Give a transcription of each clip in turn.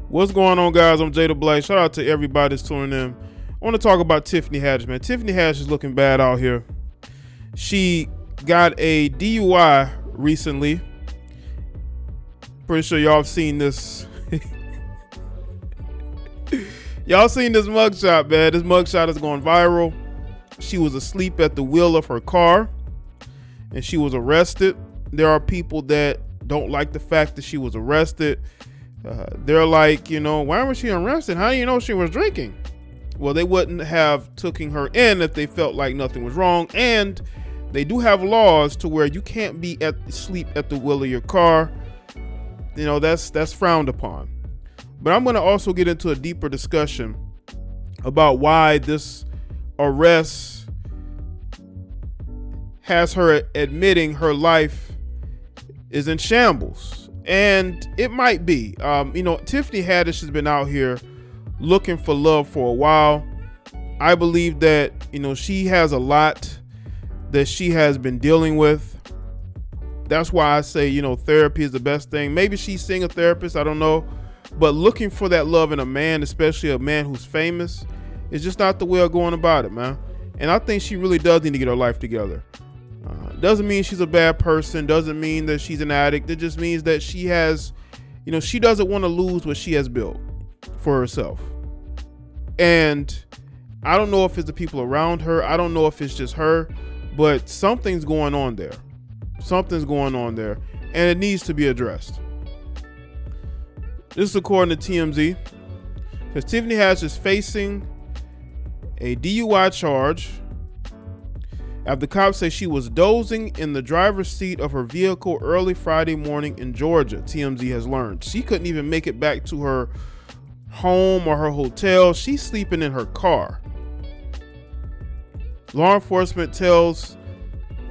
What's going on, guys? I'm JAlLED. Shout out to everybody that's tuning in. I want to talk about Tiffany Haddish, man. Tiffany Haddish is looking bad out here. She got a DUI recently. Pretty sure y'all have seen this. Y'all seen this mugshot, man. This mugshot is going viral. She was asleep at the wheel of her car and she was arrested. There are people that don't like the fact that she was arrested. They're like, why was she arrested? How do you know she was drinking? Well, they wouldn't have taken her in if they felt like nothing was wrong. And they do have laws to where you can't be asleep at the wheel of your car. That's frowned upon. But I'm going to also get into a deeper discussion about why this arrest has her admitting her life is in shambles. And it might be. Tiffany Haddish has been out here looking for love for a while. I believe that, she has a lot that she has been dealing with. That's why I say, therapy is the best thing. Maybe she's seeing a therapist, I don't know. But looking for that love in a man, especially a man who's famous, is just not the way of going about it, man. And I think she really does need to get her life together. Doesn't mean she's a bad person. Doesn't mean that she's an addict. It just means that she has, she doesn't want to lose what she has built for herself. And I don't know if it's the people around her. I don't know if it's just her, but something's going on there. Something's going on there, and it needs to be addressed. This is according to TMZ. Because Tiffany Haddish is facing a DUI charge after cops say she was dozing in the driver's seat of her vehicle early Friday morning in Georgia, TMZ has learned. She couldn't even make it back to her home or her hotel. She's sleeping in her car. Law enforcement tells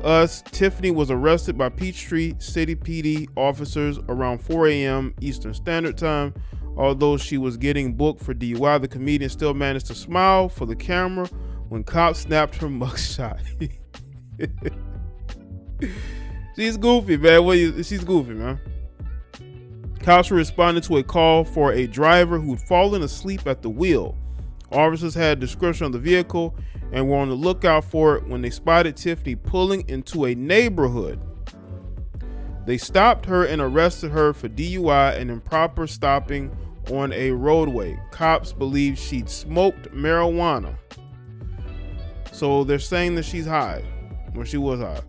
us Tiffany was arrested by Peachtree City PD officers around 4 a.m. Eastern Standard Time. Although she was getting booked for DUI, the comedian still managed to smile for the camera when cops snapped her mugshot. She's goofy, man. She's goofy, man. Cops were responding to a call for a driver who'd fallen asleep at the wheel. Officers had a description of the vehicle and were on the lookout for it when they spotted Tiffany pulling into a neighborhood. They stopped her and arrested her for DUI and improper stopping on a roadway. Cops believe she'd smoked marijuana. So they're saying that she's high, or she was high.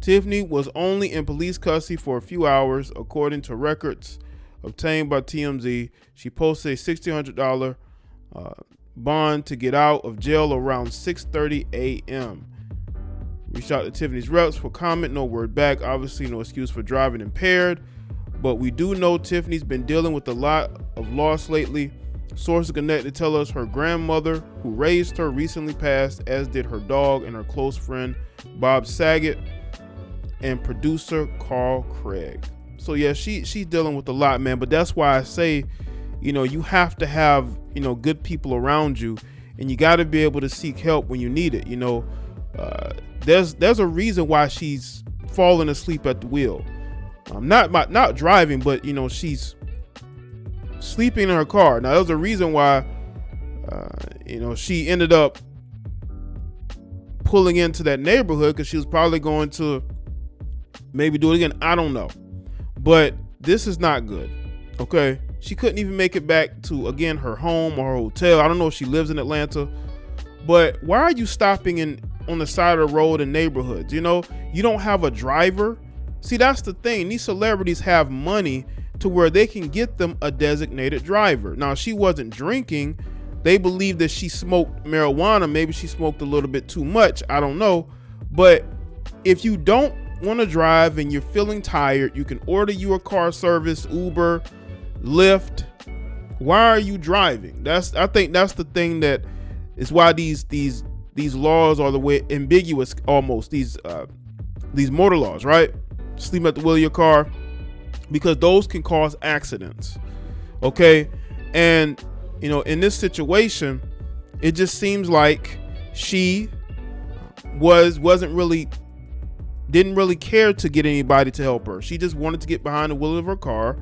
Tiffany was only in police custody for a few hours, according to records obtained by TMZ. She posted a $1,600 bond to get out of jail around 6:30 a.m. Reached out to Tiffany's reps for comment, no word back. Obviously, no excuse for driving impaired, but we do know Tiffany's been dealing with a lot of loss lately. Sources connected tell us her grandmother, who raised her, recently passed, as did her dog and her close friend Bob Saget and producer Carl Craig. So yeah, she's dealing with a lot, man. But that's why I say, you have to have good people around you, and you got to be able to seek help when you need it. There's a reason why she's falling asleep at the wheel. Not driving, but she's sleeping in her car. Now there's a reason why she ended up pulling into that neighborhood, because she was probably going to maybe do it again. I don't know, but this is not good. Okay, she couldn't even make it back to, again, her home or her hotel. I don't know if she lives in Atlanta, but why are you stopping on the side of the road in neighborhoods? You don't have a driver. See, that's the thing. These celebrities have money to where they can get them a designated driver. Now, she wasn't drinking. They believe that she smoked marijuana. Maybe she smoked a little bit too much. I don't know. But if you don't want to drive and you're feeling tired, you can order you a car service, Uber, Lyft. Why are you driving? I think that's the thing that is why these laws are the way ambiguous almost. These motor laws, right? Sleep at the wheel of your car, because those can cause accidents. Okay, and in this situation, it just seems like she didn't really care to get anybody to help her. She just wanted to get behind the wheel of her car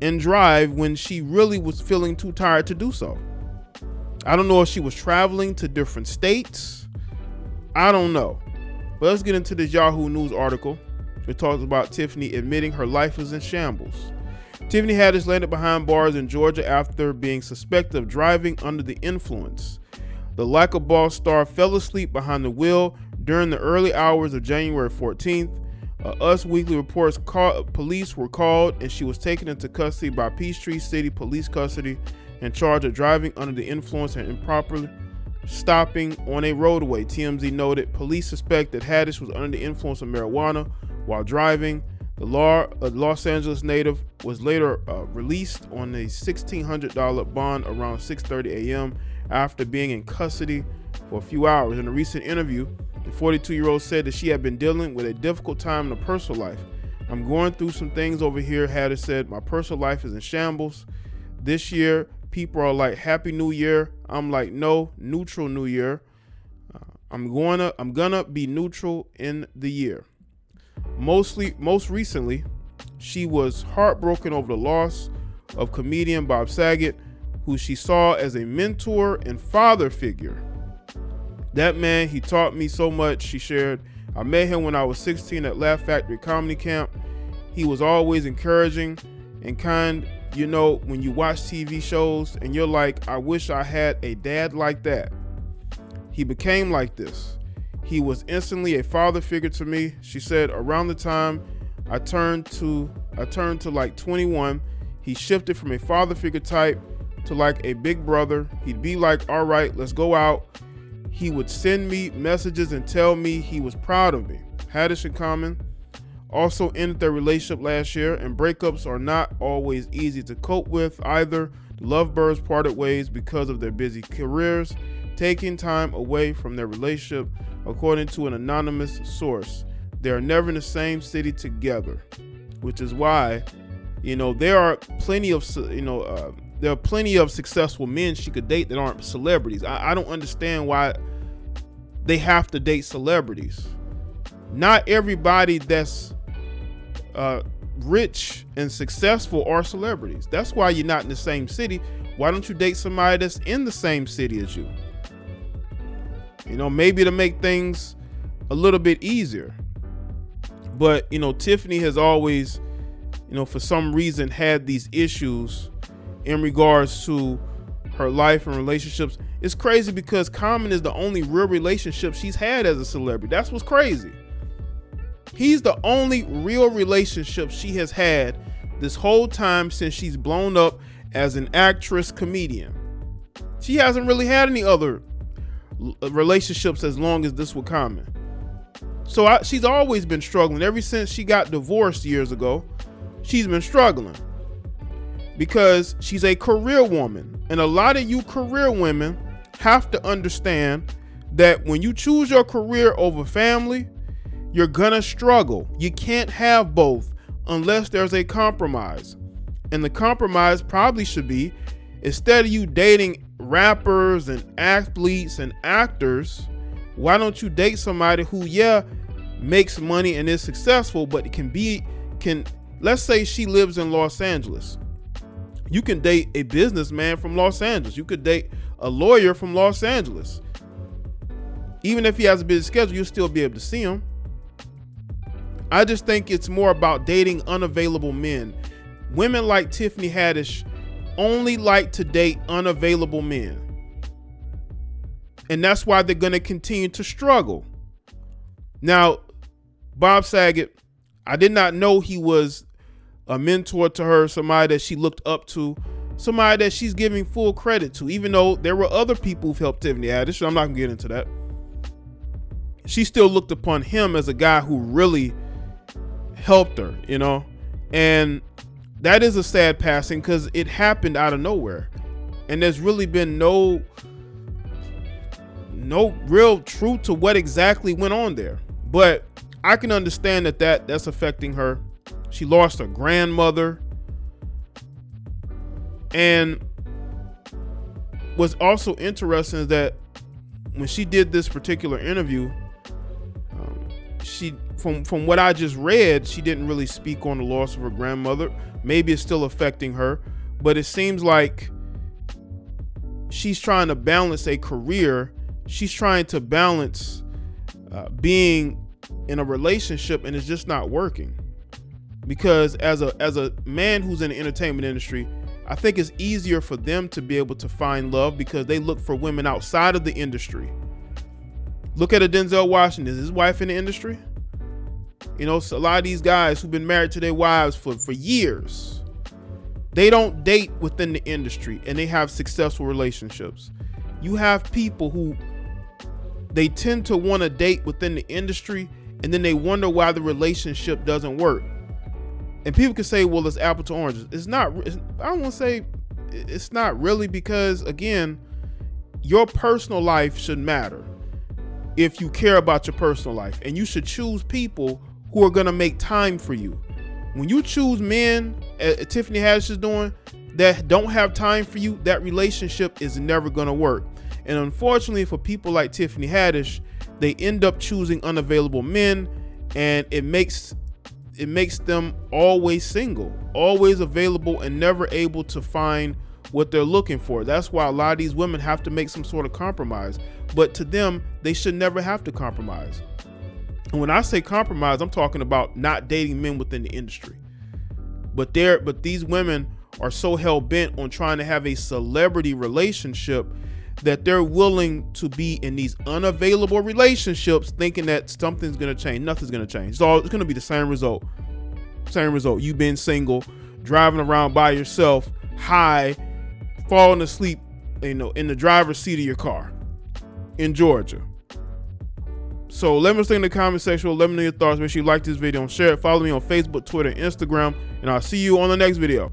and drive when she really was feeling too tired to do so. I don't know if she was traveling to different states. I don't know. But let's get into this Yahoo News article. It talks about Tiffany admitting her life is in shambles. Tiffany Haddish landed behind bars in Georgia after being suspected of driving under the influence. The Like a Boss star fell asleep behind the wheel during the early hours of January 14th. Us Weekly reports police were called and she was taken into custody by Peachtree City Police Custody in charge of driving under the influence and improperly stopping on a roadway. TMZ noted police suspect that Haddish was under the influence of marijuana while driving. The Los Angeles native was later released on a $1,600 bond around 6:30 a.m. after being in custody for a few hours. In a recent interview, the 42-year-old said that she had been dealing with a difficult time in her personal life. I'm going through some things over here, Haddish said. My personal life is in shambles. This year, people are like, Happy New Year. I'm like, no, neutral New Year. I'm gonna be neutral in the year. Most recently, she was heartbroken over the loss of comedian Bob Saget, who she saw as a mentor and father figure. That man, he taught me so much, she shared. I met him when I was 16 at Laugh Factory Comedy Camp. He was always encouraging and kind. You know, when you watch TV shows and you're like, I wish I had a dad like that. He became like this. He was instantly a father figure to me. She said, around the time I turned to like 21, he shifted from a father figure type to like a big brother. He'd be like, all right, let's go out. He would send me messages and tell me he was proud of me. Haddish and Common also ended their relationship last year, and breakups are not always easy to cope with either. The lovebirds parted ways because of their busy careers, taking time away from their relationship, according to an anonymous source. They are never in the same city together, which is why, there are plenty of, there are plenty of successful men she could date that aren't celebrities. I don't understand why they have to date celebrities. Not everybody that's rich and successful are celebrities. That's why you're not in the same city. Why don't you date somebody that's in the same city as you? Maybe to make things a little bit easier. But, Tiffany has always, for some reason had these issues in regards to her life and relationships. It's crazy because Common is the only real relationship she's had as a celebrity. That's what's crazy. He's the only real relationship she has had this whole time since she's blown up as an actress comedian. She hasn't really had any other relationships as long as this with Common. So she's always been struggling. Ever since she got divorced years ago, she's been struggling because she's a career woman. And a lot of you career women have to understand that when you choose your career over family, you're gonna struggle. You can't have both unless there's a compromise. And the compromise probably should be, instead of you dating rappers and athletes and actors, why don't you date somebody who, makes money and is successful, but let's say she lives in Los Angeles. You can date a businessman from Los Angeles. You could date a lawyer from Los Angeles. Even if he has a busy schedule, you'll still be able to see him. I just think it's more about dating unavailable men. Women like Tiffany Haddish only like to date unavailable men. And that's why they're going to continue to struggle. Now, Bob Saget, I did not know he was a mentor to her, somebody that she looked up to, somebody that she's giving full credit to, even though there were other people who've helped Tiffany Haddish. So I'm not going to get into that. She still looked upon him as a guy who really helped her, and that is a sad passing because it happened out of nowhere. And there's really been no real truth to what exactly went on there. But I can understand that's affecting her. She lost her grandmother. And what's also interesting is that when she did this particular interview, from what I just read, she didn't really speak on the loss of her grandmother. Maybe it's still affecting her, but it seems like she's trying to balance a career. She's trying to balance being in a relationship, and it's just not working. Because as a man who's in the entertainment industry, I think it's easier for them to be able to find love because they look for women outside of the industry. Look at a Denzel Washington. Is his wife in the industry? You know, so a lot of these guys who've been married to their wives for years, they don't date within the industry and they have successful relationships. You have people who they tend to want to date within the industry and then they wonder why the relationship doesn't work. And people can say, well, it's apple to oranges. It's not. I don't want to say it's not really, because again, your personal life should matter if you care about your personal life, and you should choose people who are going to make time for you. When you choose men, as Tiffany Haddish is doing, that don't have time for you, that relationship is never going to work. And unfortunately for people like Tiffany Haddish, they end up choosing unavailable men, and it makes them always single, always available, and never able to find what they're looking for. That's why a lot of these women have to make some sort of compromise. But to them, they should never have to compromise. And when I say compromise, I'm talking about not dating men within the industry. But these women are so hell-bent on trying to have a celebrity relationship that they're willing to be in these unavailable relationships thinking that something's going to change. Nothing's going to change. It's going to be the same result. Same result. You being single, driving around by yourself, high, falling asleep, in the driver's seat of your car in Georgia. So let me know in the comment section. Let me know your thoughts. Make sure you like this video and share it. Follow me on Facebook, Twitter, and Instagram. And I'll see you on the next video.